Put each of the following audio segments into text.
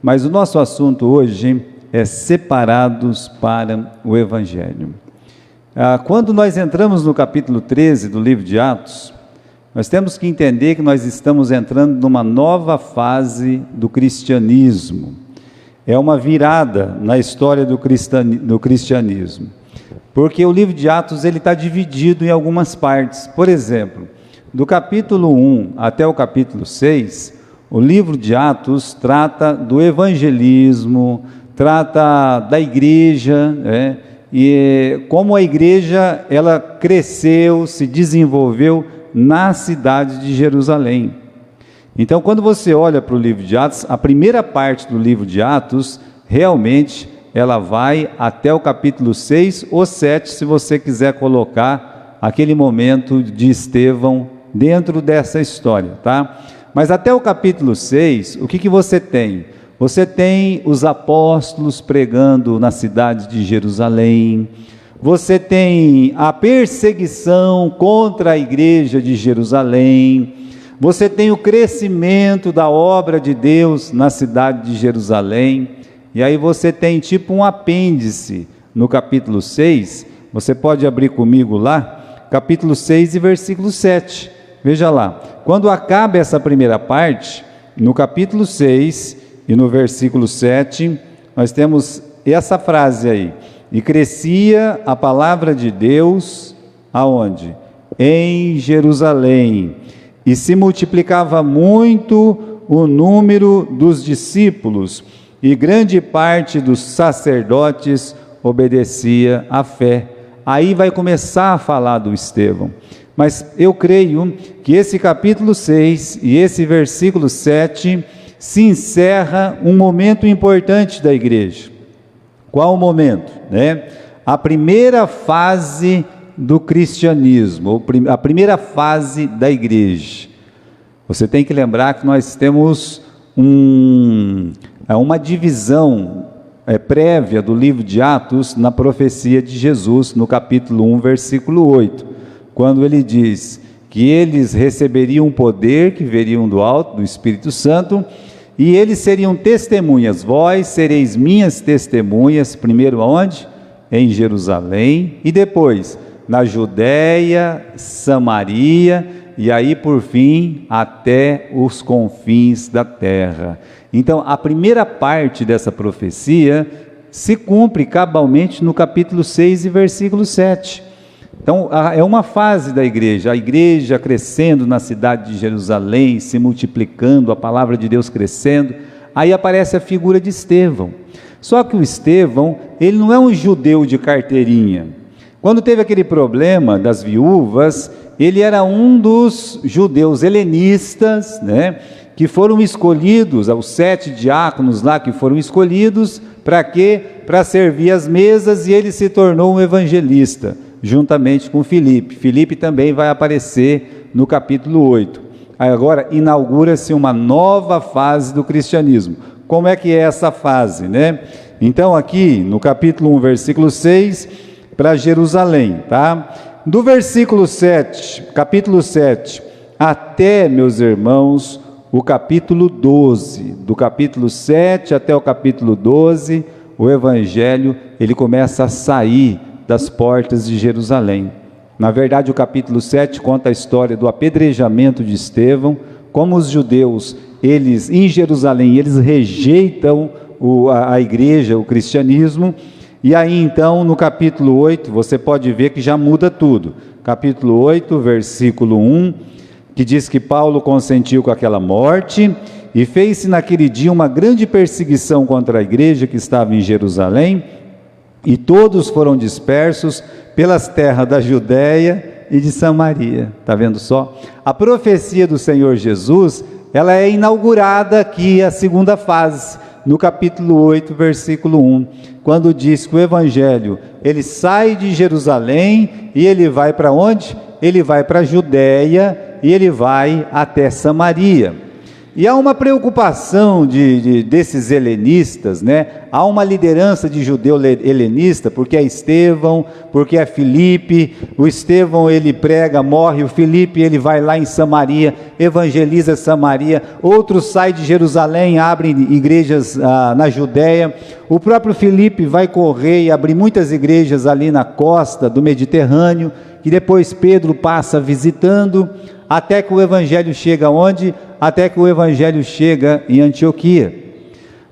Mas o nosso assunto hoje é separados para o Evangelho. Quando nós entramos no capítulo 13 do livro de Atos, nós temos que entender que nós estamos entrando numa nova fase do cristianismo. É uma virada na história do cristianismo. Porque o livro de Atos está dividido em algumas partes. Por exemplo, do capítulo 1 até o capítulo 6, o livro de Atos trata do evangelismo, trata da igreja, e como a igreja ela cresceu, se desenvolveu na cidade de Jerusalém. Então, quando você olha para o livro de Atos, a primeira parte do livro de Atos, realmente, ela vai até o capítulo 6 ou 7, se você quiser colocar aquele momento de Estevão dentro dessa história, tá? Mas até o capítulo 6, o que você tem? Você tem os apóstolos pregando na cidade de Jerusalém, você tem a perseguição contra a igreja de Jerusalém, você tem o crescimento da obra de Deus na cidade de Jerusalém, e aí você tem tipo um apêndice no capítulo 6, você pode abrir comigo lá, capítulo 6 e versículo 7, veja lá, quando acaba essa primeira parte, no capítulo 6 e no versículo 7, nós temos essa frase aí, e crescia a palavra de Deus, aonde? Em Jerusalém, e se multiplicava muito o número dos discípulos, e grande parte dos sacerdotes obedecia à fé. Aí vai começar a falar do Estevão, mas eu creio que esse capítulo 6 e esse versículo 7 se encerra um momento importante da igreja. Qual o momento? A primeira fase do cristianismo, a primeira fase da igreja. Você tem que lembrar que nós temos uma divisão prévia do livro de Atos na profecia de Jesus, no capítulo 1, versículo 8, quando ele diz que eles receberiam poder que veriam do alto, do Espírito Santo, e eles seriam testemunhas, vós sereis minhas testemunhas, primeiro aonde? Em Jerusalém, e depois na Judéia, Samaria, e aí por fim, até os confins da terra. Então, a primeira parte dessa profecia se cumpre cabalmente no capítulo 6 e versículo 7. Então, é uma fase da igreja, a igreja crescendo na cidade de Jerusalém, se multiplicando, a palavra de Deus crescendo, aí aparece a figura de Estevão. Só que o Estevão, ele não é um judeu de carteirinha. Quando teve aquele problema das viúvas, ele era um dos judeus helenistas, que foram escolhidos, os 7 diáconos lá que foram escolhidos, para quê? Para servir as mesas, e ele se tornou um evangelista, juntamente com Filipe. Filipe também vai aparecer no capítulo 8. Agora inaugura-se uma nova fase do cristianismo. Como é que é essa fase, Então aqui no capítulo 1, versículo 6, para Jerusalém, tá? Do versículo 7, capítulo 7, até, meus irmãos, o capítulo 12, do capítulo 7 até o capítulo 12, o evangelho, ele começa a sair das portas de Jerusalém. Na verdade, o capítulo 7 conta a história do apedrejamento de Estevão, como os judeus, eles em Jerusalém, eles rejeitam a igreja, o cristianismo, e aí então no capítulo 8, você pode ver que já muda tudo. Capítulo 8, versículo 1, que diz que Paulo consentiu com aquela morte, e fez-se naquele dia uma grande perseguição contra a igreja que estava em Jerusalém, e todos foram dispersos pelas terras da Judéia e de Samaria. Está vendo só? A profecia do Senhor Jesus, ela é inaugurada aqui, a segunda fase, no capítulo 8, versículo 1, quando diz que o evangelho, ele sai de Jerusalém e ele vai para onde? Ele vai para a Judéia e ele vai até Samaria. E há uma preocupação desses helenistas, né? Há uma liderança de judeu helenista, porque é Estevão, porque é Filipe. O Estevão ele prega, morre. O Filipe ele vai lá em Samaria, evangeliza Samaria. Outros saem de Jerusalém, abrem igrejas na Judéia. O próprio Filipe vai correr e abrir muitas igrejas ali na costa do Mediterrâneo, que depois Pedro passa visitando, até que o evangelho chega onde? Até que o evangelho chega em Antioquia.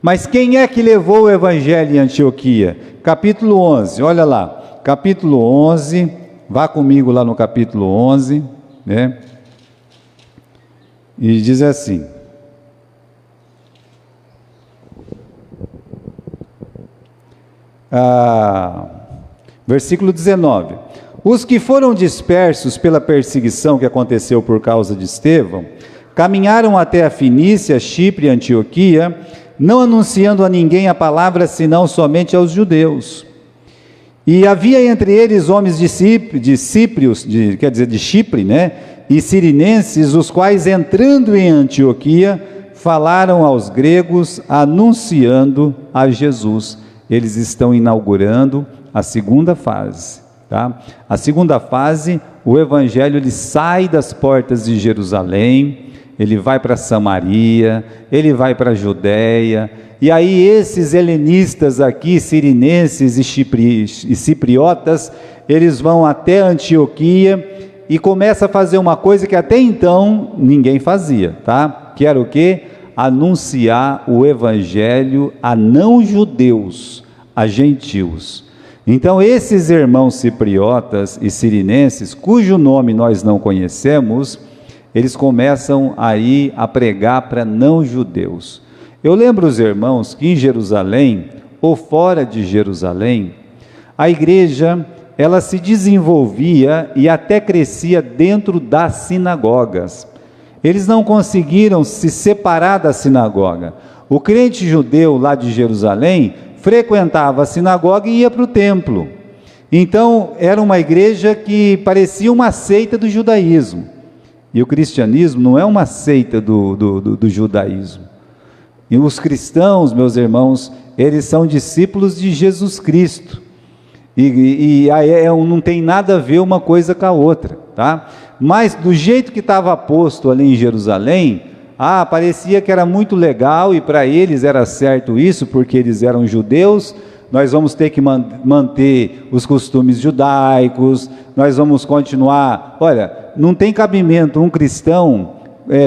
Mas quem é que levou o evangelho em Antioquia? Capítulo 11, olha lá, capítulo 11, vá comigo lá no capítulo 11, né? E diz assim: versículo 19: os que foram dispersos pela perseguição que aconteceu por causa de Estevão, caminharam até a Fenícia, Chipre e Antioquia, não anunciando a ninguém a palavra, senão somente aos judeus. E havia entre eles homens de Chipre, né, e sirinenses, os quais, entrando em Antioquia, falaram aos gregos, anunciando a Jesus. Eles estão inaugurando a segunda fase. Tá? A segunda fase, o evangelho ele sai das portas de Jerusalém, ele vai para Samaria, ele vai para a Judéia, e aí esses helenistas aqui, sirinenses e cipriotas, eles vão até Antioquia e começam a fazer uma coisa que até então ninguém fazia, tá? Que era o quê? Anunciar o evangelho a não judeus, a gentios. Então esses irmãos cipriotas e sirinenses, cujo nome nós não conhecemos, eles começam aí a pregar para não judeus. Eu lembro os irmãos que em Jerusalém, ou fora de Jerusalém, a igreja, ela se desenvolvia e até crescia dentro das sinagogas. Eles não conseguiram se separar da sinagoga. O crente judeu lá de Jerusalém frequentava a sinagoga e ia para o templo. Então era uma igreja que parecia uma seita do judaísmo. E o cristianismo não é uma seita do judaísmo. E os cristãos, meus irmãos, eles são discípulos de Jesus Cristo. E não tem nada a ver uma coisa com a outra, tá? Mas do jeito que estava posto ali em Jerusalém, parecia que era muito legal, e para eles era certo isso, porque eles eram judeus. Nós vamos ter que manter os costumes judaicos, nós vamos continuar. Olha, não tem cabimento um cristão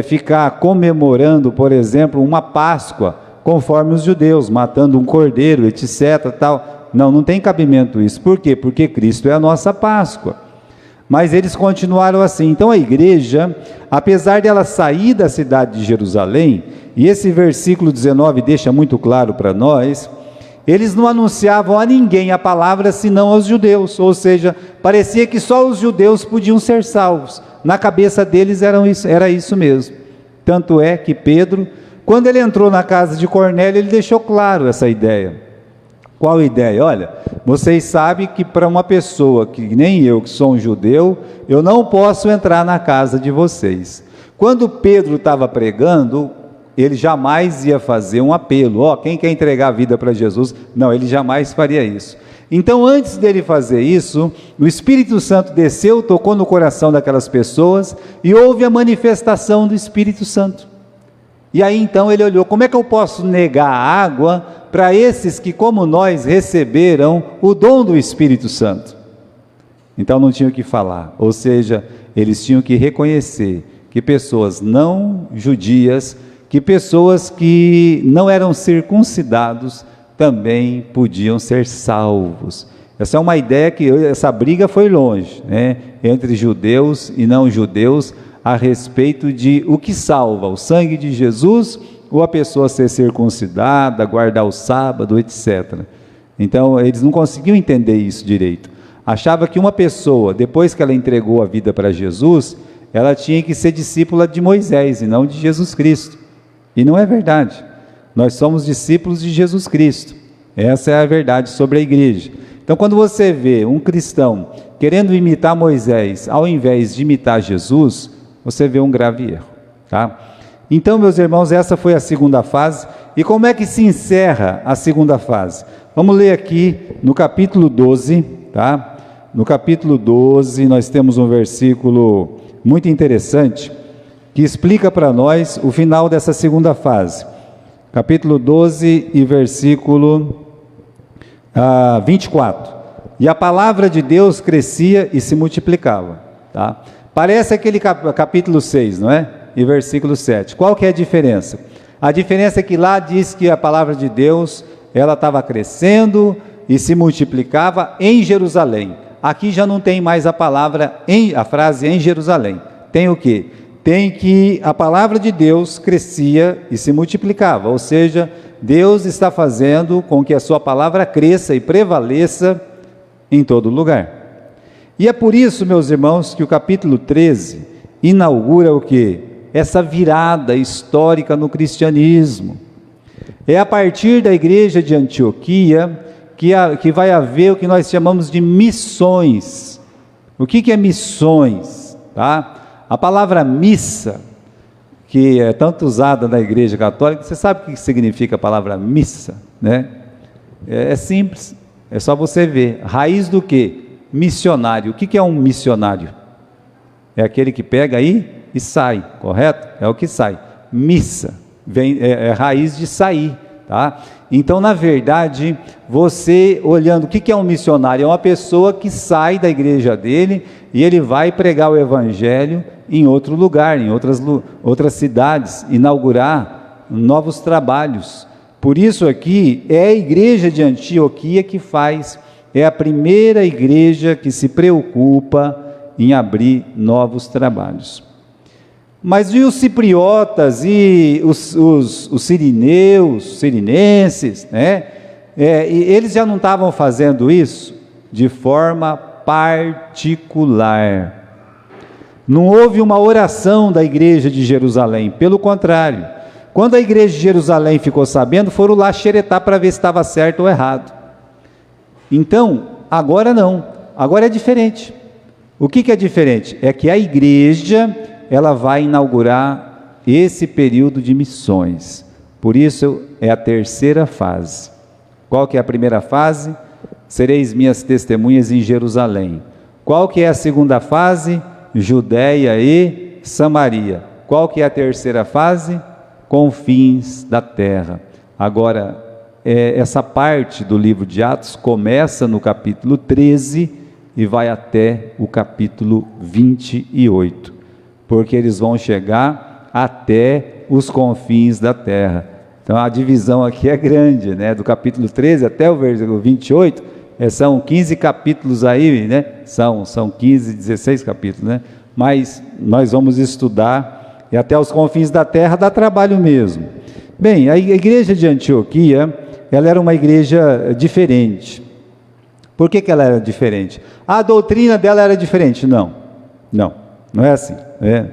ficar comemorando, por exemplo, uma Páscoa, conforme os judeus, matando um cordeiro, etc. tal. Não tem cabimento isso. Por quê? Porque Cristo é a nossa Páscoa. Mas eles continuaram assim. Então a igreja, apesar dela sair da cidade de Jerusalém, e esse versículo 19 deixa muito claro para nós, eles não anunciavam a ninguém a palavra senão aos judeus, ou seja, parecia que só os judeus podiam ser salvos. Na cabeça deles era isso mesmo. Tanto é que Pedro, quando ele entrou na casa de Cornélio, ele deixou claro essa ideia. Qual ideia? Olha, vocês sabem que para uma pessoa que nem eu, que sou um judeu, eu não posso entrar na casa de vocês. Quando Pedro estava pregando, ele jamais ia fazer um apelo, quem quer entregar a vida para Jesus? Não, ele jamais faria isso. Então, antes dele fazer isso, o Espírito Santo desceu, tocou no coração daquelas pessoas, e houve a manifestação do Espírito Santo. E aí então ele olhou, como é que eu posso negar a água para esses que, como nós, receberam o dom do Espírito Santo? Então não tinham o que falar, ou seja, eles tinham que reconhecer que pessoas não judias, que pessoas que não eram circuncidados, também podiam ser salvos. Essa é uma ideia que essa briga foi longe, né? Entre judeus e não judeus, a respeito de o que salva, o sangue de Jesus ou a pessoa ser circuncidada, guardar o sábado, etc. Então eles não conseguiam entender isso direito. Achava que uma pessoa, depois que ela entregou a vida para Jesus, ela tinha que ser discípula de Moisés e não de Jesus Cristo. E não é verdade. Nós somos discípulos de Jesus Cristo. Essa é a verdade sobre a igreja. Então quando você vê um cristão querendo imitar Moisés, ao invés de imitar Jesus, você vê um grave erro, tá? Então, meus irmãos, essa foi a segunda fase. E como é que se encerra a segunda fase? Vamos ler aqui no capítulo 12, tá? No capítulo 12, nós temos um versículo muito interessante, que explica para nós o final dessa segunda fase. Capítulo 12 e versículo 24. E a palavra de Deus crescia e se multiplicava, tá? Parece aquele capítulo 6, não é? E versículo 7. Qual que é a diferença? A diferença é que lá diz que a palavra de Deus, ela estava crescendo e se multiplicava em Jerusalém. Aqui já não tem mais a frase em Jerusalém. Tem o quê? Tem que a palavra de Deus crescia e se multiplicava, ou seja, Deus está fazendo com que a sua palavra cresça e prevaleça em todo lugar. E é por isso, meus irmãos, que o capítulo 13 inaugura o quê? Essa virada histórica no cristianismo. É a partir da igreja de Antioquia que vai haver o que nós chamamos de missões. O que é missões? Tá? A palavra missa, que é tanto usada na igreja católica, você sabe o que significa a palavra missa, né? É simples, é só você ver. Raiz do quê? Missionário. O que é um missionário? É aquele que pega aí e sai, correto? É o que sai. Missa, é raiz de sair, tá? Então, na verdade, você olhando, o que é um missionário? É uma pessoa que sai da igreja dele e ele vai pregar o evangelho em outro lugar, em outras cidades, inaugurar novos trabalhos. Por isso aqui, é a igreja de Antioquia que faz, é a primeira igreja que se preocupa em abrir novos trabalhos. Mas e os cipriotas e os sirinenses, né? Eles já não estavam fazendo isso de forma particular. Não houve uma oração da igreja de Jerusalém, pelo contrário, quando a igreja de Jerusalém ficou sabendo, foram lá xeretar para ver se estava certo ou errado. Então, agora não, agora é diferente. O que é diferente? É que a igreja, ela vai inaugurar esse período de missões. Por isso é a terceira fase. Qual que é a primeira fase? Sereis minhas testemunhas em Jerusalém. Qual que é a segunda fase? Judéia e Samaria. Qual que é a terceira fase? Confins da terra. Agora, essa parte do livro de Atos começa no capítulo 13 e vai até o capítulo 28. Porque eles vão chegar até os confins da terra. Então a divisão aqui é grande, né? Do capítulo 13 até o versículo 28, são 15 capítulos aí, né? São 15, 16 capítulos, né? Mas nós vamos estudar, e até os confins da terra dá trabalho mesmo. Bem, a igreja de Antioquia, ela era uma igreja diferente. Por que ela era diferente? A doutrina dela era diferente? Não é assim.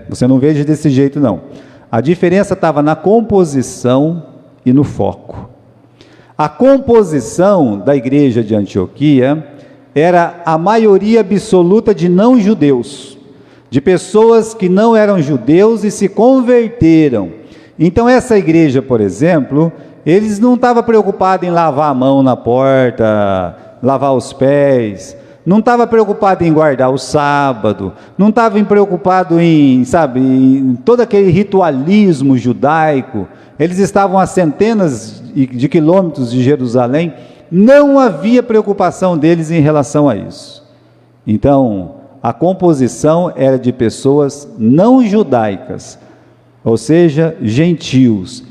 Você não veja desse jeito, não. A diferença estava na composição e no foco. A composição da igreja de Antioquia era a maioria absoluta de não-judeus, de pessoas que não eram judeus e se converteram. Então essa igreja, por exemplo, eles não estavam preocupados em lavar a mão na porta, lavar os pés, não estava preocupado em guardar o sábado, não estava preocupado em todo aquele ritualismo judaico. Eles estavam a centenas de quilômetros de Jerusalém, não havia preocupação deles em relação a isso. Então, a composição era de pessoas não judaicas, ou seja, gentios.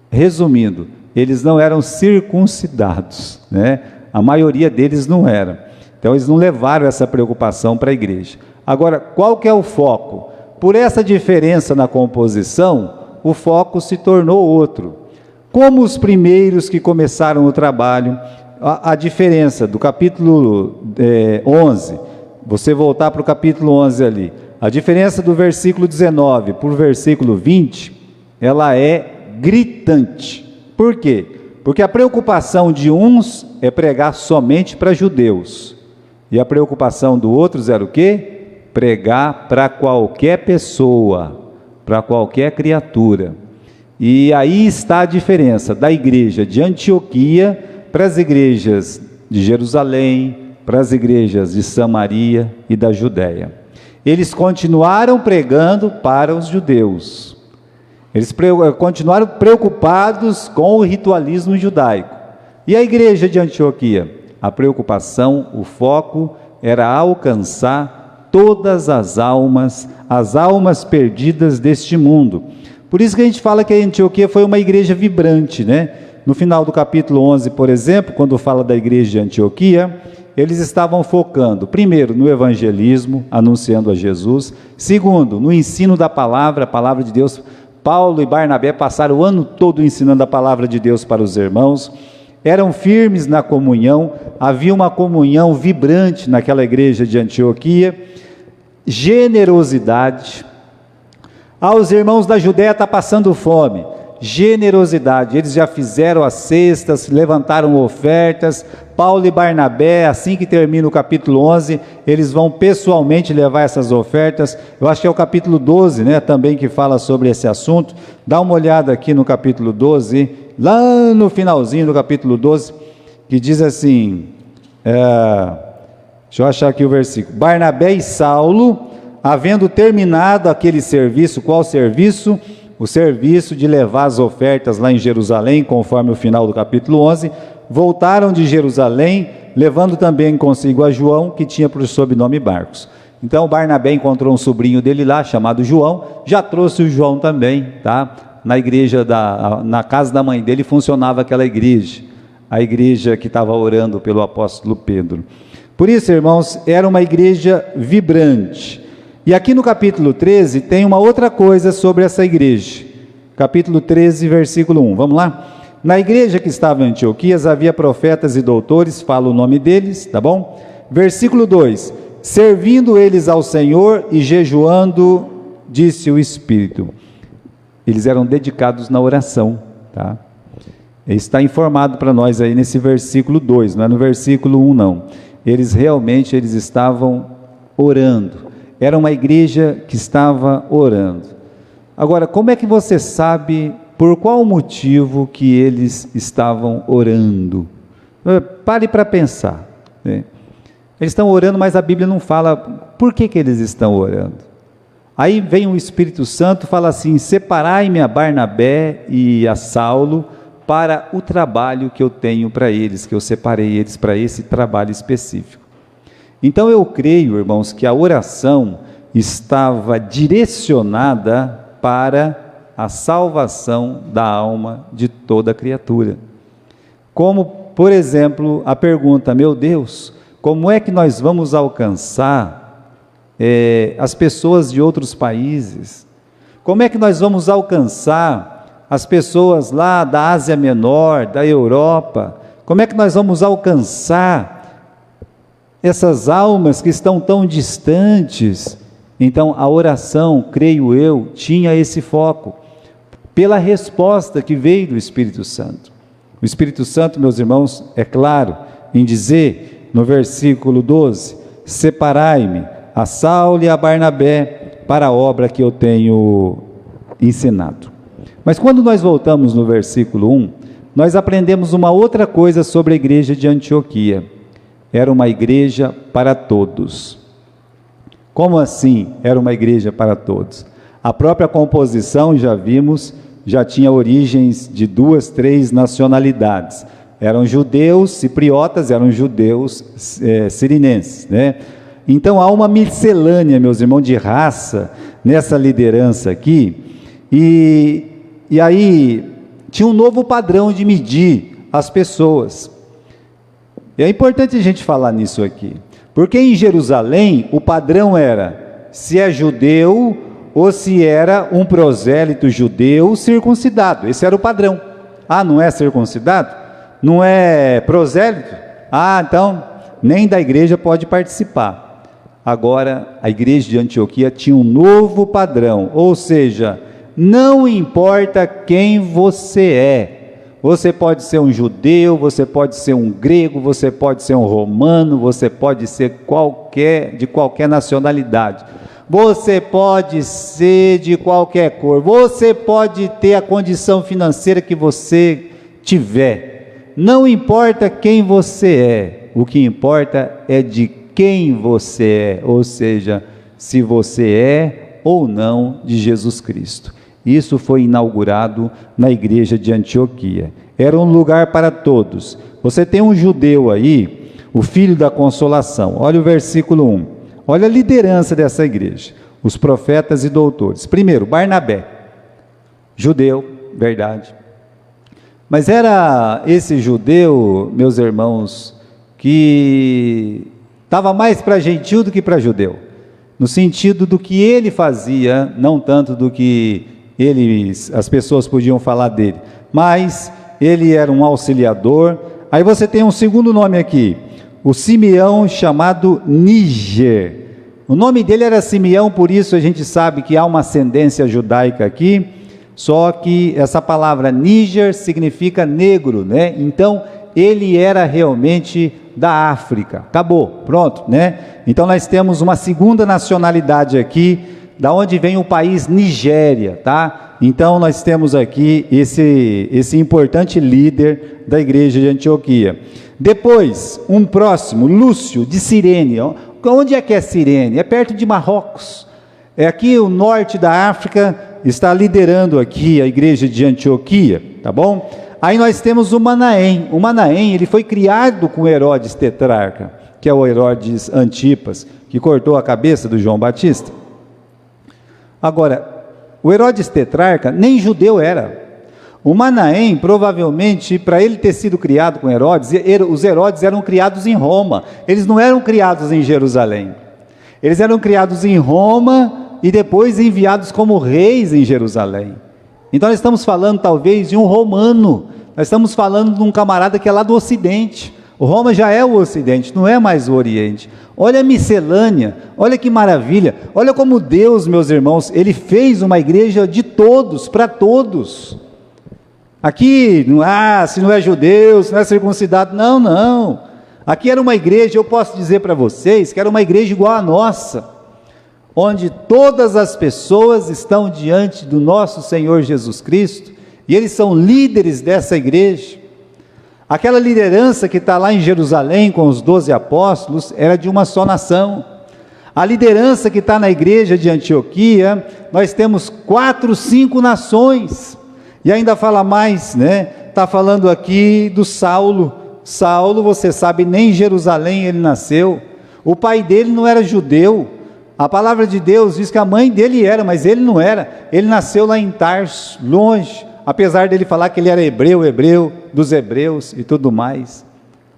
Resumindo, eles não eram circuncidados, né? A maioria deles não era. Então eles não levaram essa preocupação para a igreja. Agora, qual que é o foco? Por essa diferença na composição, o foco se tornou outro. Como os primeiros que começaram o trabalho, a diferença do capítulo 11, você voltar para o capítulo 11 ali, a diferença do versículo 19 para o versículo 20, ela é gritante. Por quê? Porque a preocupação de uns é pregar somente para judeus. E a preocupação do outros era o quê? Pregar para qualquer pessoa. para qualquer criatura. E aí está a diferença da igreja de Antioquia para as igrejas de Jerusalém, para as igrejas de Samaria e da Judéia. Eles continuaram pregando para os judeus. Eles continuaram preocupados com o ritualismo judaico. E a igreja de Antioquia? A preocupação, o foco era alcançar todas as almas perdidas deste mundo. Por isso que a gente fala que a Antioquia foi uma igreja vibrante, né? No final do capítulo 11, por exemplo, quando fala da igreja de Antioquia, eles estavam focando, primeiro, no evangelismo, anunciando a Jesus. Segundo, no ensino da palavra, a palavra de Deus. Paulo e Barnabé passaram o ano todo ensinando a palavra de Deus para os irmãos. Eram firmes na comunhão, havia uma comunhão vibrante naquela igreja de Antioquia. Generosidade. Os irmãos da Judéia estão passando fome. Generosidade, eles já fizeram as cestas, levantaram ofertas. Paulo e Barnabé, assim que termina o capítulo 11, eles vão pessoalmente levar essas ofertas. Eu acho que é o capítulo 12, né, também que fala sobre esse assunto. Dá uma olhada aqui no capítulo 12, lá no finalzinho do capítulo 12, que diz assim, deixa eu achar aqui o versículo. Barnabé e Saulo, havendo terminado aquele serviço, qual serviço? O serviço de levar as ofertas lá em Jerusalém, conforme o final do capítulo 11, voltaram de Jerusalém, levando também consigo a João, que tinha por sobrenome Marcos. Então Barnabé encontrou um sobrinho dele lá, chamado João, já trouxe o João também, tá? Na igreja, na casa da mãe dele funcionava aquela igreja, a igreja que estava orando pelo apóstolo Pedro. Por isso, irmãos, era uma igreja vibrante. E aqui no capítulo 13 tem uma outra coisa sobre essa igreja. Capítulo 13, versículo 1. Vamos lá? Na igreja que estava em Antioquia havia profetas e doutores, fala o nome deles, tá bom? Versículo 2. Servindo eles ao Senhor e jejuando, disse o Espírito. Eles eram dedicados na oração, tá? Está informado para nós aí nesse versículo 2, não é no versículo 1 não. Eles estavam orando. Era uma igreja que estava orando. Agora, como é que você sabe por qual motivo que eles estavam orando? Pare para pensar, né? Eles estão orando, mas a Bíblia não fala por que eles estão orando. Aí vem o Espírito Santo e fala assim: separai-me a Barnabé e a Saulo para o trabalho que eu tenho para eles, que eu separei eles para esse trabalho específico. Então eu creio, irmãos, que a oração estava direcionada para a salvação da alma de toda criatura. Como, por exemplo, a pergunta: meu Deus, como é que nós vamos alcançar as pessoas de outros países? Como é que nós vamos alcançar as pessoas lá da Ásia Menor, da Europa? Como é que nós vamos alcançar essas almas que estão tão distantes? Então a oração, creio eu, tinha esse foco, pela resposta que veio do Espírito Santo. O Espírito Santo, meus irmãos, é claro em dizer, no versículo 12, separai-me a Saulo e a Barnabé para a obra que eu tenho ensinado. Mas quando nós voltamos no versículo 1, nós aprendemos uma outra coisa sobre a igreja de Antioquia. Era uma igreja para todos. Como assim era uma igreja para todos? A própria composição, já vimos, já tinha origens de 2, 3 nacionalidades. Eram judeus cipriotas, eram judeus sirinenses, né? Então há uma miscelânea, meus irmãos, de raça nessa liderança aqui. E aí tinha um novo padrão de medir as pessoas. E é importante a gente falar nisso aqui, porque em Jerusalém o padrão era se é judeu ou se era um prosélito judeu circuncidado. Esse era o padrão. Não é circuncidado? Não é prosélito? Então nem da igreja pode participar. Agora a igreja de Antioquia tinha um novo padrão, ou seja, não importa quem você é, Você pode ser um judeu, você pode ser um grego, você pode ser um romano, você pode ser de qualquer nacionalidade. Você pode ser de qualquer cor. Você pode ter a condição financeira que você tiver. Não importa quem você é. O que importa é de quem você é, ou seja, se você é ou não de Jesus Cristo. Isso foi inaugurado na igreja de Antioquia. Era um lugar para todos. Você tem um judeu aí, o filho da consolação. Olha o versículo 1. Olha a liderança dessa igreja. Os profetas e doutores. Primeiro, Barnabé. Judeu, verdade. Mas era esse judeu, meus irmãos, que estava mais para gentil do que para judeu. No sentido do que ele fazia, não tanto do que as pessoas podiam falar dele, mas ele era um auxiliador. Aí você tem um segundo nome aqui, o Simeão, chamado Níger. O nome dele era Simeão, por isso a gente sabe que há uma ascendência judaica aqui, só que essa palavra Níger significa negro, né? Então ele era realmente da África. Acabou, pronto, né? Então nós temos uma segunda nacionalidade aqui, da onde vem o país Nigéria, tá? Então nós temos aqui esse importante líder da igreja de Antioquia. Depois, um próximo, Lúcio, de Cirene. Onde é que é Cirene? É perto de Marrocos. É aqui o norte da África, está liderando aqui a igreja de Antioquia, tá bom? Aí nós temos o Manaém. O Manaém, ele foi criado com Herodes tetrarca, que é o Herodes Antipas, que cortou a cabeça do João Batista. Agora, o Herodes tetrarca nem judeu era. O Manaém, provavelmente, para ele ter sido criado com Herodes, os Herodes eram criados em Roma, eles não eram criados em Jerusalém. Eles eram criados em Roma e depois enviados como reis em Jerusalém. Então nós estamos falando talvez de um romano, nós estamos falando de um camarada que é lá do Ocidente. O Roma já é o Ocidente, não é mais o Oriente. Olha a miscelânea, olha que maravilha, olha como Deus, meus irmãos, Ele fez uma igreja de todos, para todos. Aqui, se não é judeu, se não é circuncidado, não. Aqui era uma igreja, eu posso dizer para vocês, que era uma igreja igual à nossa, onde todas as pessoas estão diante do nosso Senhor Jesus Cristo, e eles são líderes dessa igreja. Aquela liderança que está lá em Jerusalém com os 12 apóstolos, era de uma só nação. A liderança que está na igreja de Antioquia, nós temos 4, 5 nações, e ainda fala mais, né? Está falando aqui do Saulo. Saulo, você sabe, nem em Jerusalém ele nasceu, o pai dele não era judeu. A palavra de Deus diz que a mãe dele era, mas ele não era. Ele nasceu lá em Tarso, longe, apesar dele falar que ele era hebreu dos hebreus e tudo mais.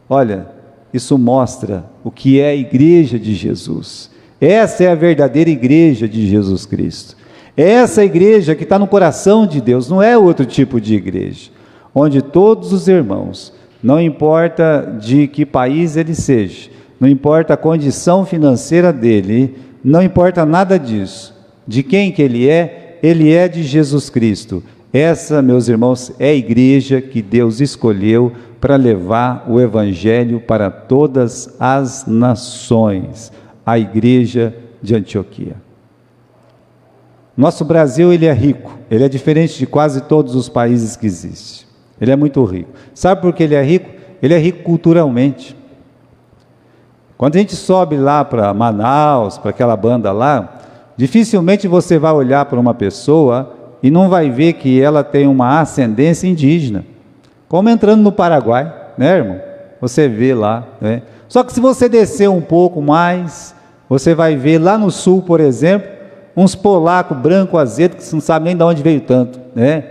Olha, isso mostra o que é a igreja de Jesus. Essa é a verdadeira igreja de Jesus Cristo. É essa igreja que está no coração de Deus, não é outro tipo de igreja, onde todos os irmãos, não importa de que país ele seja, não importa a condição financeira dele, não importa nada disso, de quem que ele é de Jesus Cristo. Essa, meus irmãos, é a igreja que Deus escolheu para levar o evangelho para todas as nações, a igreja de Antioquia. Nosso Brasil, ele é rico, ele é diferente de quase todos os países que existem, ele é muito rico. Sabe por que ele é rico? Ele é rico culturalmente. Quando a gente sobe lá para Manaus, para aquela banda lá, dificilmente você vai olhar para uma pessoa e não vai ver que ela tem uma ascendência indígena, como entrando no Paraguai, né, irmão? Você vê lá, né? Só que se você descer um pouco mais, você vai ver lá no sul, por exemplo, uns polacos branco azedo que você não sabe nem de onde veio tanto, né?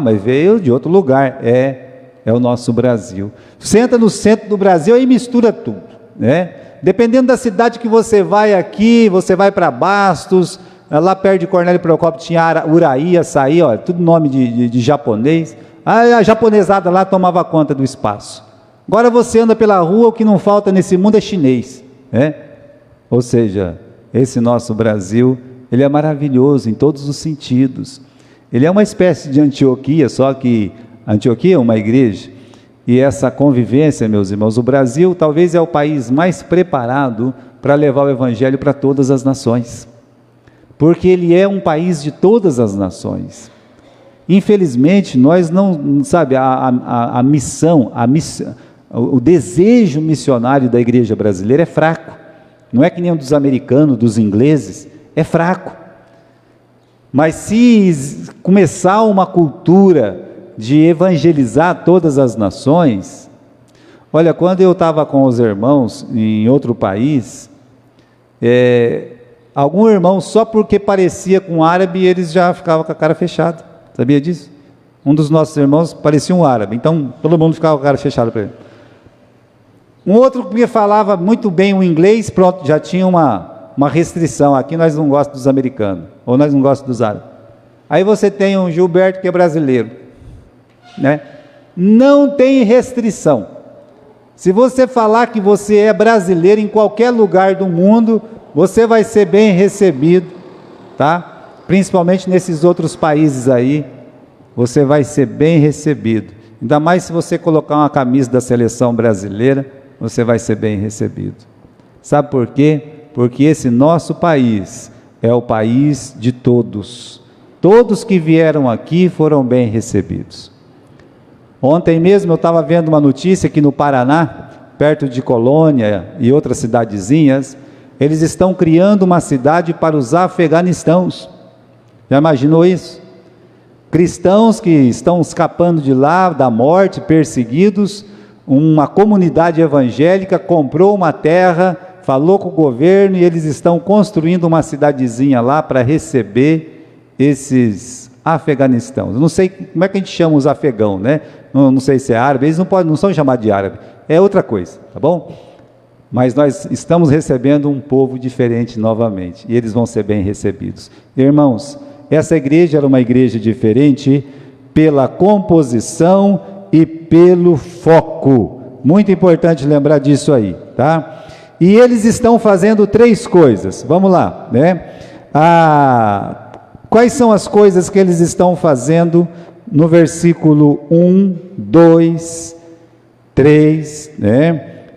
Mas veio de outro lugar. É o nosso Brasil. Você entra no centro do Brasil e mistura tudo, né? Dependendo da cidade que você vai aqui, você vai para Bastos, lá perto de Cornélio Procópio tinha Uraí, Açaí, ó, tudo nome de japonês. A japonesada lá tomava conta do espaço. Agora você anda pela rua, o que não falta nesse mundo é chinês, né? Ou seja, esse nosso Brasil, ele é maravilhoso em todos os sentidos. Ele é uma espécie de Antioquia, só que Antioquia, uma igreja, e essa convivência, meus irmãos, o Brasil talvez é o país mais preparado para levar o evangelho para todas as nações, porque ele é um país de todas as nações. Infelizmente, nós não, sabe, a missão, o desejo missionário da igreja brasileira é fraco, não é que nem o dos americanos, dos ingleses, é fraco. Mas se começar uma cultura de evangelizar todas as nações, olha, quando eu estava com os irmãos em outro país, algum irmão, só porque parecia com um árabe, eles já ficavam com a cara fechada, sabia disso? Um dos nossos irmãos parecia um árabe, então todo mundo ficava com a cara fechada para ele. Um outro que falava muito bem o inglês, pronto, já tinha uma restrição, aqui nós não gostamos dos americanos, ou nós não gostamos dos árabes. Aí você tem um Gilberto que é brasileiro, né? Não tem restrição. Se você falar que você é brasileiro em qualquer lugar do mundo, você vai ser bem recebido, tá? Principalmente nesses outros países aí, você vai ser bem recebido. Ainda mais se você colocar uma camisa da seleção brasileira, você vai ser bem recebido. Sabe por quê? Porque esse nosso país é o país de todos. Todos que vieram aqui foram bem recebidos. Ontem mesmo eu estava vendo uma notícia que no Paraná, perto de Colônia e outras cidadezinhas, eles estão criando uma cidade para os afeganistãos. Já imaginou isso? Cristãos que estão escapando de lá, da morte, perseguidos, uma comunidade evangélica comprou uma terra, falou com o governo e eles estão construindo uma cidadezinha lá para receber esses afeganistãos. Não sei como é que a gente chama os afegãos, né? Não sei se é árabe, eles não são chamados de árabe, é outra coisa, tá bom? Mas nós estamos recebendo um povo diferente novamente, e eles vão ser bem recebidos. Irmãos, essa igreja era uma igreja diferente pela composição e pelo foco. Muito importante lembrar disso aí, tá? E eles estão fazendo 3 coisas, vamos lá, né? Quais são as coisas que eles estão fazendo no versículo 1, 2, 3, né?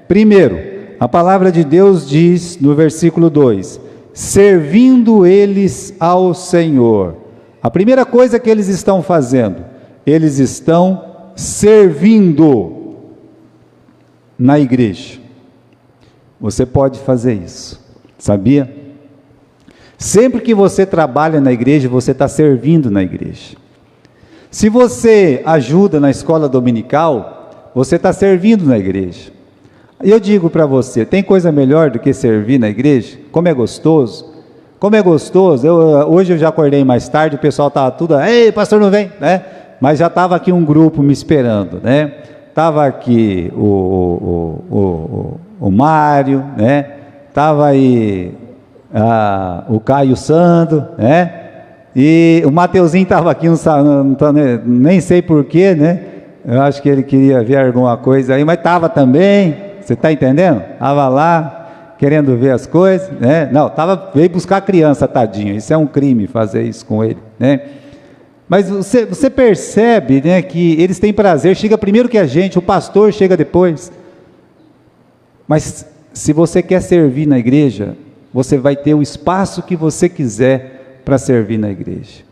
Primeiro, a palavra de Deus diz no versículo 2, servindo eles ao Senhor. A primeira coisa que eles estão fazendo, eles estão servindo na igreja. Você pode fazer isso, sabia? Sempre que você trabalha na igreja, você está servindo na igreja. Se você ajuda na escola dominical, você está servindo na igreja. Eu digo para você, tem coisa melhor do que servir na igreja? Como é gostoso? Como é gostoso? Hoje eu já acordei mais tarde, o pessoal estava tudo, ei, pastor não vem, né? Mas já estava aqui um grupo me esperando, né? Estava aqui o Mário, né? Estava aí o Caio Sando, né? E o Mateuzinho estava aqui, nem sei porquê, né? Eu acho que ele queria ver alguma coisa aí, mas estava também, você está entendendo? Estava lá, querendo ver as coisas, né? Não, veio buscar a criança, tadinho, isso é um crime fazer isso com ele, né? Mas você percebe, né, que eles têm prazer, chega primeiro que a gente, o pastor chega depois. Mas se você quer servir na igreja, você vai ter o espaço que você quiser para servir na igreja.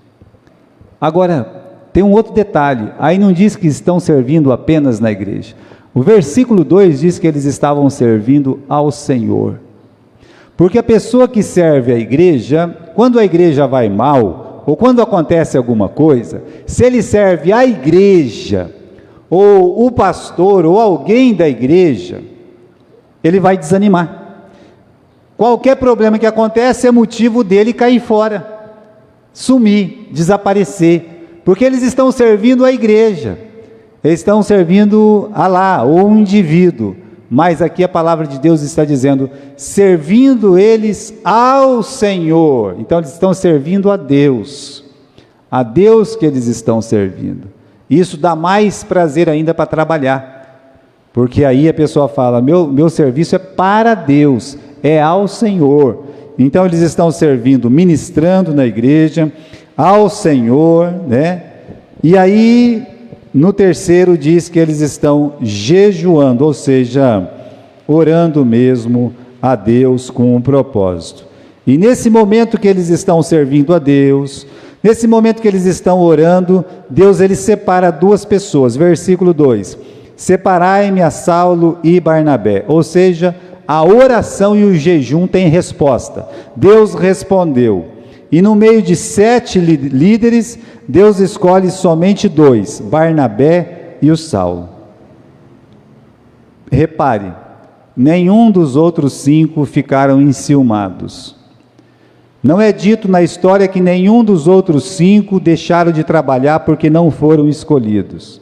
Agora, tem um outro detalhe, aí não diz que estão servindo apenas na igreja. O versículo 2 diz que eles estavam servindo ao Senhor. Porque a pessoa que serve a igreja, quando a igreja vai mal, ou quando acontece alguma coisa, se ele serve a igreja, ou o pastor, ou alguém da igreja, ele vai desanimar. Qualquer problema que acontece é motivo dele cair fora, sumir, desaparecer, porque eles estão servindo a igreja, eles estão servindo a lá, ou um indivíduo, mas aqui a palavra de Deus está dizendo, servindo eles ao Senhor. Então eles estão servindo a Deus que eles estão servindo. Isso dá mais prazer ainda para trabalhar, porque aí a pessoa fala, meu serviço é para Deus, é ao Senhor. Então eles estão servindo, ministrando na igreja, ao Senhor, né? E aí no terceiro diz que eles estão jejuando, ou seja, orando mesmo a Deus com um propósito. E nesse momento que eles estão servindo a Deus, nesse momento que eles estão orando, Deus ele separa duas pessoas. Versículo 2: separai-me a Saulo e Barnabé. Ou seja, a oração e o jejum têm resposta. Deus respondeu. E no meio de 7 líderes, Deus escolhe somente 2, Barnabé e o Saulo. Repare, nenhum dos outros 5 ficaram enciumados. Não é dito na história que nenhum dos outros 5 deixaram de trabalhar porque não foram escolhidos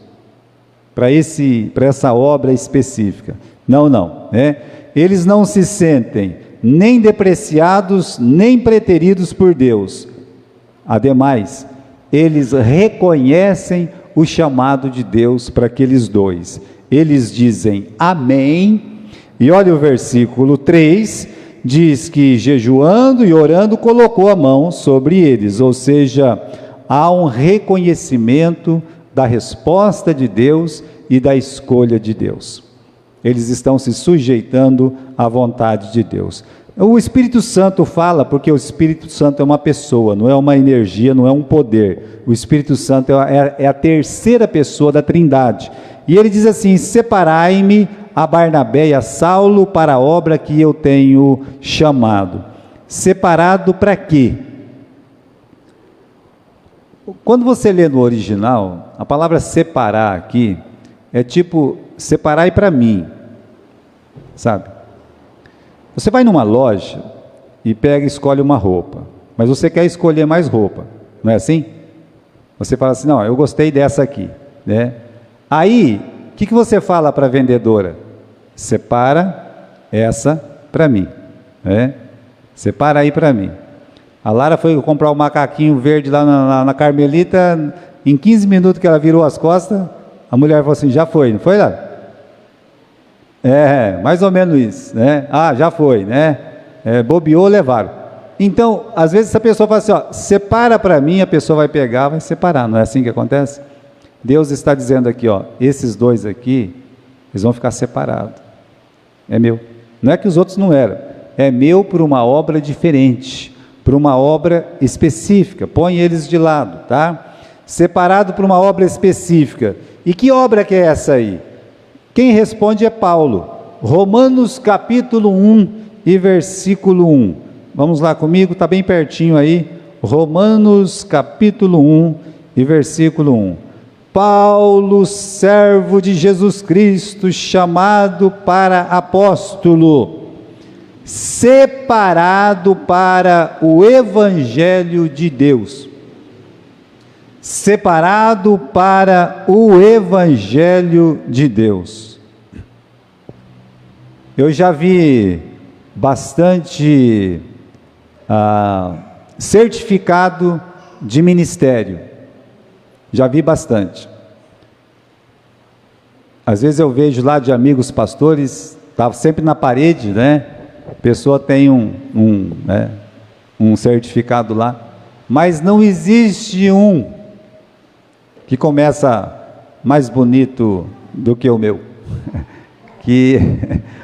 para essa obra específica. Não, né? Eles não se sentem nem depreciados, nem preteridos por Deus. Ademais, eles reconhecem o chamado de Deus para aqueles 2. Eles dizem amém, e olha o versículo 3, diz que jejuando e orando colocou a mão sobre eles, ou seja, há um reconhecimento da resposta de Deus e da escolha de Deus. Eles estão se sujeitando à vontade de Deus. O Espírito Santo fala, porque o Espírito Santo é uma pessoa, não é uma energia, não é um poder. O Espírito Santo é a terceira pessoa da Trindade. E ele diz assim: separai-me a Barnabé e a Saulo para a obra que eu tenho chamado. Separado para quê? Quando você lê no original, a palavra separar aqui é tipo separai para mim, sabe? Você vai numa loja e pega e escolhe uma roupa, mas você quer escolher mais roupa, não é assim? Você fala assim: não, eu gostei dessa aqui, né? Aí, o que você fala para a vendedora? Separa essa para mim, né? Separa aí para mim. A Lara foi comprar um macaquinho verde lá na Carmelita, em 15 minutos que ela virou as costas, a mulher falou assim: já foi, não foi, Lara? Mais ou menos isso, né? Ah, já foi, né? Bobeou, levaram. Então, às vezes essa pessoa fala assim: ó, separa para mim, a pessoa vai pegar, vai separar, não é assim que acontece? Deus está dizendo aqui, ó, esses 2 aqui, eles vão ficar separados, é meu. Não é que os outros não eram, é meu por uma obra diferente, por uma obra específica, põe eles de lado, tá? Separado por uma obra específica. E que obra que é essa aí? Quem responde é Paulo, Romanos capítulo 1 e versículo 1, vamos lá comigo, está bem pertinho aí, Romanos capítulo 1 e versículo 1, Paulo, servo de Jesus Cristo, chamado para apóstolo, separado para o Evangelho de Deus, separado para o Evangelho de Deus. Eu já vi bastante certificado de ministério, já vi bastante. Às vezes eu vejo lá de amigos pastores, está sempre na parede, né? A pessoa tem um certificado lá, mas não existe um que começa mais bonito do que o meu, que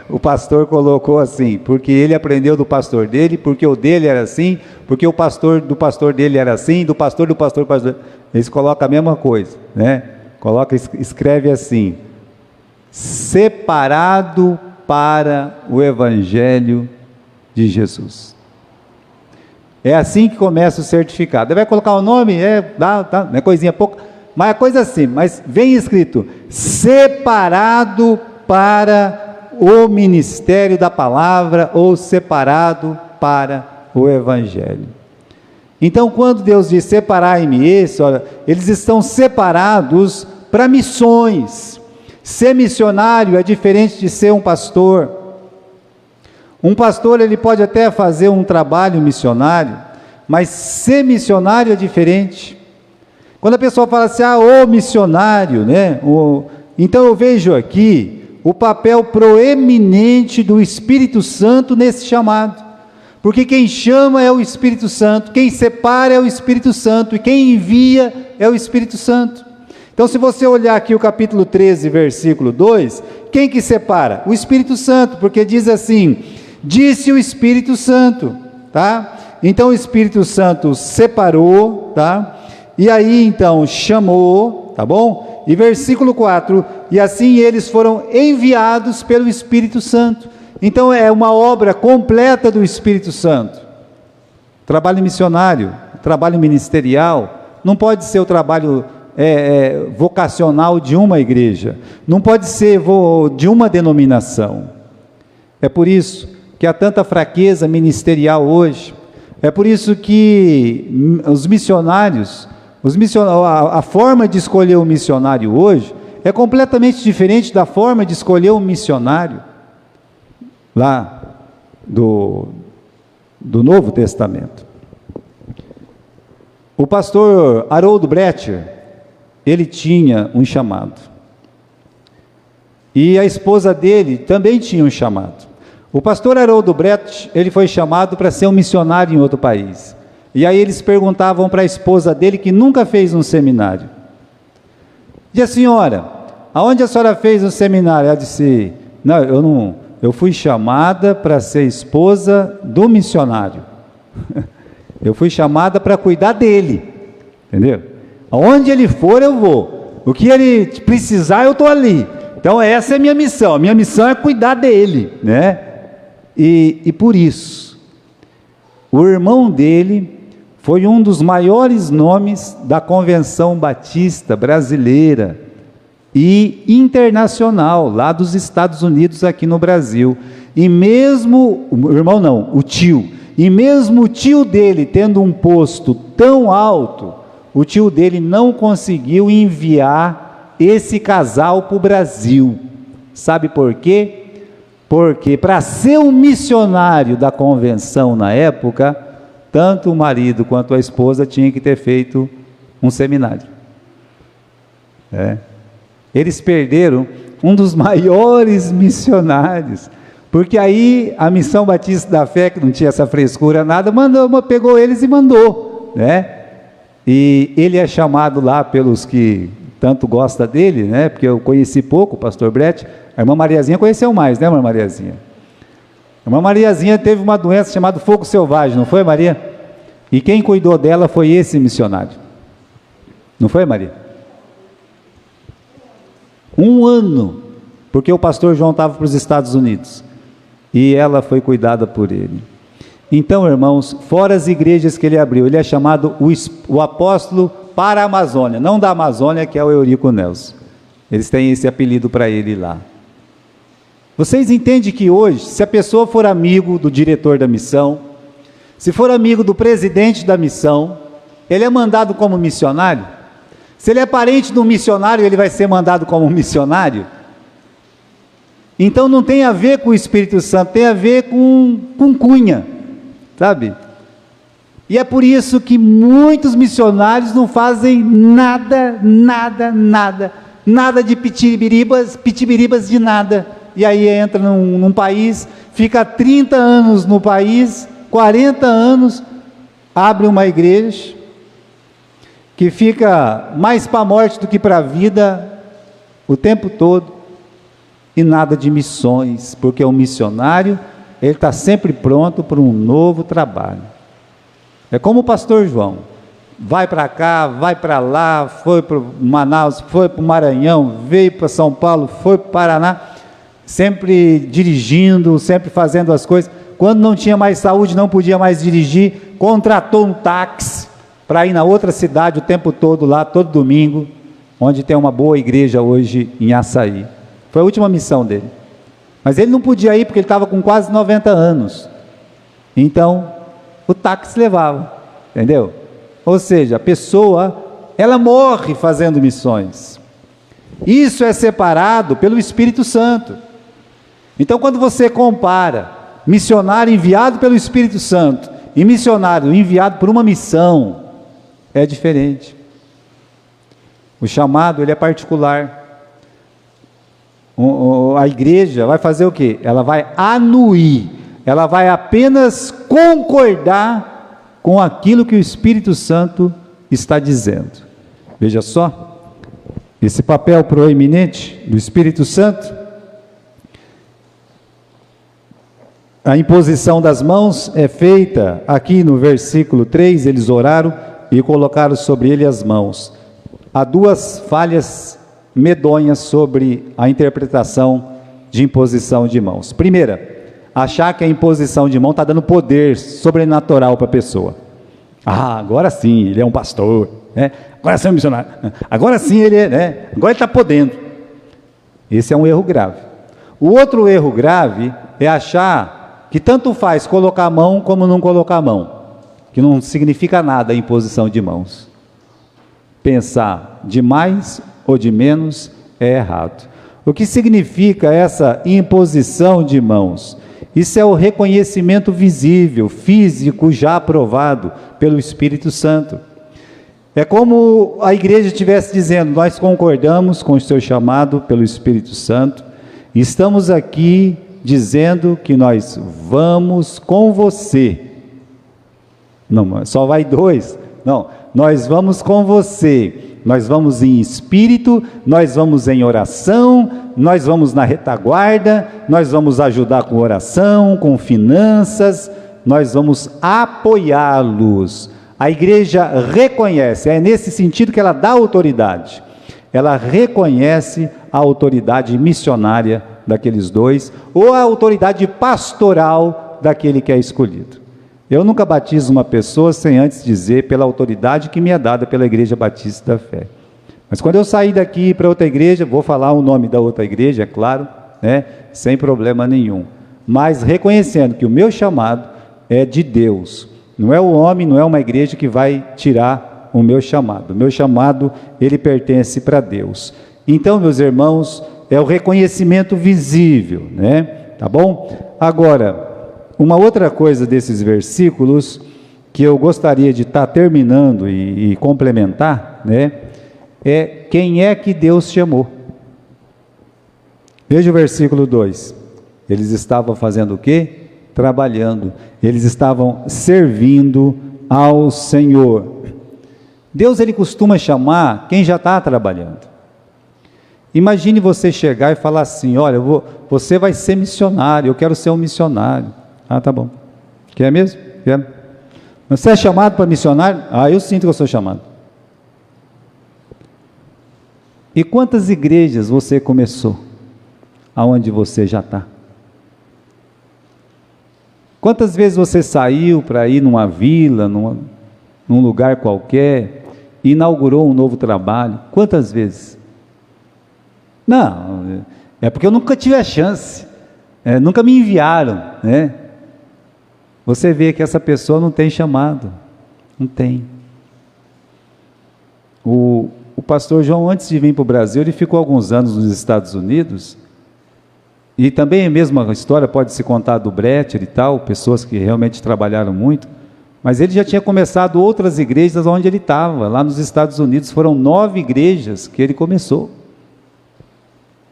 o pastor colocou assim, porque ele aprendeu do pastor dele, porque o dele era assim, porque o pastor do pastor dele era assim, do pastor, eles colocam a mesma coisa, né? Escreve assim: separado para o Evangelho de Jesus. É assim que começa o certificado. Vai colocar o nome, não é coisinha pouca, mas é coisa assim, mas vem escrito: separado para o ministério da palavra, ou separado para o Evangelho. Então, quando Deus diz separai-me, eles estão separados para missões. Ser missionário é diferente de ser um pastor. Um pastor, ele pode até fazer um trabalho missionário, mas ser missionário é diferente. Quando a pessoa fala assim: o missionário, né? Então eu vejo aqui o papel proeminente do Espírito Santo nesse chamado, porque quem chama é o Espírito Santo, quem separa é o Espírito Santo, e quem envia é o Espírito Santo. Então, se você olhar aqui o capítulo 13, versículo 2, quem que separa? O Espírito Santo, porque diz assim: disse o Espírito Santo, tá? Então o Espírito Santo separou, tá? E aí então chamou, tá bom? E versículo 4, e assim eles foram enviados pelo Espírito Santo. Então é uma obra completa do Espírito Santo. Trabalho missionário, trabalho ministerial, não pode ser o trabalho vocacional de uma igreja, não pode ser de uma denominação. É por isso que há tanta fraqueza ministerial hoje. É por isso que os missionários, a forma de escolher um missionário hoje é completamente diferente da forma de escolher um missionário lá do Novo Testamento. O pastor Haroldo Brecher, ele tinha um chamado, e a esposa dele também tinha um chamado. O pastor Haroldo Brecht, ele foi chamado para ser um missionário em outro país. E aí eles perguntavam para a esposa dele, que nunca fez um seminário: e a senhora, aonde a senhora fez um seminário? Ela disse: não, eu fui chamada para ser esposa do missionário. Eu fui chamada para cuidar dele, entendeu? Aonde ele for eu vou, o que ele precisar eu estou ali. Então essa é a minha missão é cuidar dele, né? E por isso, o irmão dele foi um dos maiores nomes da Convenção Batista brasileira e internacional, lá dos Estados Unidos, aqui no Brasil. E mesmo, o irmão não, o tio, e mesmo o tio dele tendo um posto tão alto, o tio dele não conseguiu enviar esse casal para o Brasil. Sabe por quê? Porque para ser um missionário da convenção na época, tanto o marido quanto a esposa tinham que ter feito um seminário. Eles perderam um dos maiores missionários, porque aí a Missão Batista da Fé, que não tinha essa frescura nada, pegou eles e mandou, né? E ele é chamado lá pelos que tanto gosta dele, né? Porque eu conheci pouco o pastor Brecht. A irmã Mariazinha conheceu mais, né, irmã Mariazinha? A irmã Mariazinha teve uma doença chamada fogo selvagem, não foi, Maria? E quem cuidou dela foi esse missionário. Não foi, Maria? 1 ano, porque o pastor João estava para os Estados Unidos, e ela foi cuidada por ele. Então, irmãos, fora as igrejas que ele abriu, ele é chamado o apóstolo para a Amazônia, não da Amazônia, que é o Eurico Nelson. Eles têm esse apelido para ele lá. Vocês entendem que hoje, se a pessoa for amigo do diretor da missão, se for amigo do presidente da missão, ele é mandado como missionário? Se ele é parente do missionário, ele vai ser mandado como missionário? Então não tem a ver com o Espírito Santo, tem a ver com cunha, sabe? E é por isso que muitos missionários não fazem nada de pitibiribas de nada. E aí entra num país, fica 30 anos no país, 40 anos, abre uma igreja, que fica mais para a morte do que para a vida, o tempo todo, e nada de missões, porque o missionário, ele está sempre pronto para um novo trabalho. É como o pastor João, vai para cá, vai para lá, foi para Manaus, foi para o Maranhão, veio para São Paulo, foi para o Paraná, sempre dirigindo, sempre fazendo as coisas. Quando não tinha mais saúde, não podia mais dirigir, contratou um táxi para ir na outra cidade o tempo todo lá, todo domingo, onde tem uma boa igreja hoje em Açaí. Foi a última missão dele. Mas ele não podia ir porque ele estava com quase 90 anos. Então, o táxi levava, entendeu? Ou seja, a pessoa, ela morre fazendo missões. Isso é separado pelo Espírito Santo. Então, quando você compara missionário enviado pelo Espírito Santo e missionário enviado por uma missão, é diferente. O chamado, ele é particular. A igreja vai fazer o quê? Ela vai anuir, ela vai apenas concordar com aquilo que o Espírito Santo está dizendo. Veja só, esse papel proeminente do Espírito Santo, a imposição das mãos é feita aqui no versículo 3, eles oraram e colocaram sobre ele as mãos. Há duas falhas medonhas sobre a interpretação de imposição de mãos. Primeira, achar que a imposição de mão está dando poder sobrenatural para a pessoa. Ah, agora sim, ele é um pastor, né? Agora sim é um missionário, agora sim ele é, né? Agora ele está podendo. Esse é um erro grave. O outro erro grave é achar que tanto faz colocar a mão como não colocar a mão, que não significa nada a imposição de mãos. Pensar de mais ou de menos é errado. O que significa essa imposição de mãos? Isso é o reconhecimento visível, físico, já aprovado pelo Espírito Santo. É como a igreja estivesse dizendo: nós concordamos com o seu chamado pelo Espírito Santo, e estamos aqui dizendo que nós vamos com você. Não, só vai dois. Não, nós vamos com você. Nós vamos em espírito, nós vamos em oração, nós vamos na retaguarda, nós vamos ajudar com oração, com finanças, nós vamos apoiá-los. A igreja reconhece, é nesse sentido que ela dá autoridade. Ela reconhece a autoridade missionária daqueles dois, ou a autoridade pastoral daquele que é escolhido. Eu nunca batizo uma pessoa sem antes dizer pela autoridade que me é dada pela Igreja Batista da Fé. Mas quando eu sair daqui para outra igreja, vou falar o nome da outra igreja, é claro, né? Sem problema nenhum. Mas reconhecendo que o meu chamado é de Deus. Não é o homem, não é uma igreja que vai tirar o meu chamado. O meu chamado, ele pertence para Deus. Então, meus irmãos, é o reconhecimento visível, né? Tá bom? Agora, uma outra coisa desses versículos que eu gostaria de estar terminando e complementar, né, é quem é que Deus chamou. Veja o versículo 2. Eles estavam fazendo o quê? Trabalhando. Eles estavam servindo ao Senhor. Deus, ele costuma chamar quem já está trabalhando. Imagine você chegar e falar assim: olha, você vai ser missionário, eu quero ser um missionário. Ah, tá bom. Quer mesmo? Quer? Você é chamado para missionário? Ah, eu sinto que eu sou chamado. E quantas igrejas você começou? Aonde você já está? Quantas vezes você saiu para ir numa vila, num lugar qualquer, e inaugurou um novo trabalho? Quantas vezes? Não, é porque eu nunca tive a chance, nunca me enviaram, né? Você vê que essa pessoa não tem chamado, não tem. O pastor João, antes de vir para o Brasil, ele ficou alguns anos nos Estados Unidos, e também a mesma história pode se contar do Brecher e tal, pessoas que realmente trabalharam muito, mas ele já tinha começado outras igrejas onde ele estava, lá nos Estados Unidos, foram 9 igrejas que ele começou,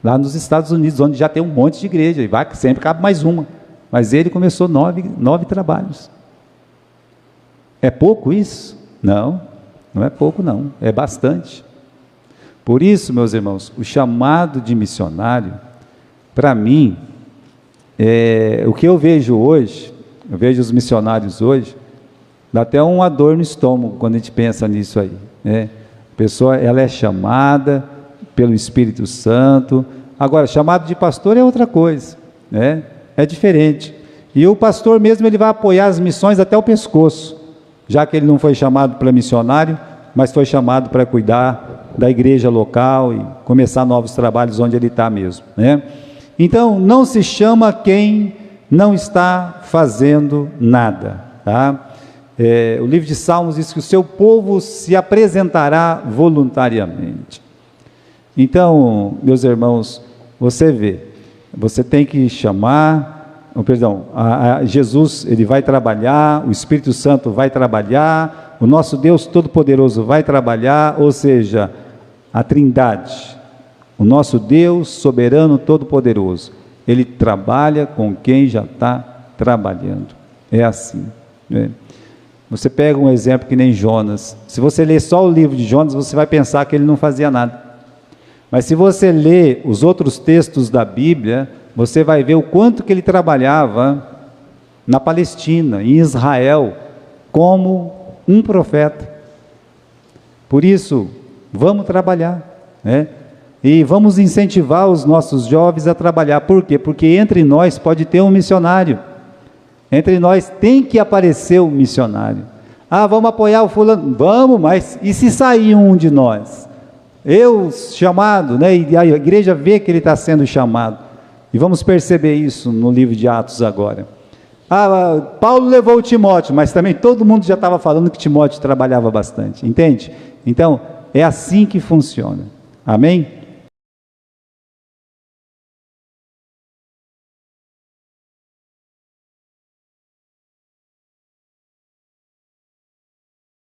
lá nos Estados Unidos, onde já tem um monte de igreja, e vai, sempre cabe mais uma. Mas ele começou 9 trabalhos. É pouco isso? Não, não é pouco não, é bastante. Por isso, meus irmãos, o chamado de missionário, para mim, o que eu vejo hoje, eu vejo os missionários hoje, dá até uma dor no estômago quando a gente pensa nisso aí, né? A pessoa, ela é chamada pelo Espírito Santo. Agora, chamado de pastor é outra coisa, né? É diferente, e o pastor mesmo, ele vai apoiar as missões até o pescoço, já que ele não foi chamado para missionário, mas foi chamado para cuidar da igreja local e começar novos trabalhos onde ele está mesmo, né? Então, não se chama quem não está fazendo nada, tá? O livro de Salmos diz que o seu povo se apresentará voluntariamente. Então, meus irmãos, você vê, você tem que chamar, Jesus, ele vai trabalhar, o Espírito Santo vai trabalhar, o nosso Deus Todo-Poderoso vai trabalhar, ou seja, a Trindade, o nosso Deus soberano Todo-Poderoso, ele trabalha com quem já está trabalhando. É assim, né? Você pega um exemplo que nem Jonas. Se você ler só o livro de Jonas, você vai pensar que ele não fazia nada. Mas se você ler os outros textos da Bíblia, você vai ver o quanto que ele trabalhava na Palestina, em Israel, como um profeta. Por isso, vamos trabalhar, né? E vamos incentivar os nossos jovens a trabalhar. Por quê? Porque entre nós pode ter um missionário. Entre nós tem que aparecer um missionário. Ah, vamos apoiar o fulano? Vamos, mas e se sair um de nós? Eu chamado, né? E a igreja vê que ele está sendo chamado. E vamos perceber isso no livro de Atos agora. Ah, Paulo levou o Timóteo, mas também todo mundo já estava falando que Timóteo trabalhava bastante, entende? Então, é assim que funciona. Amém?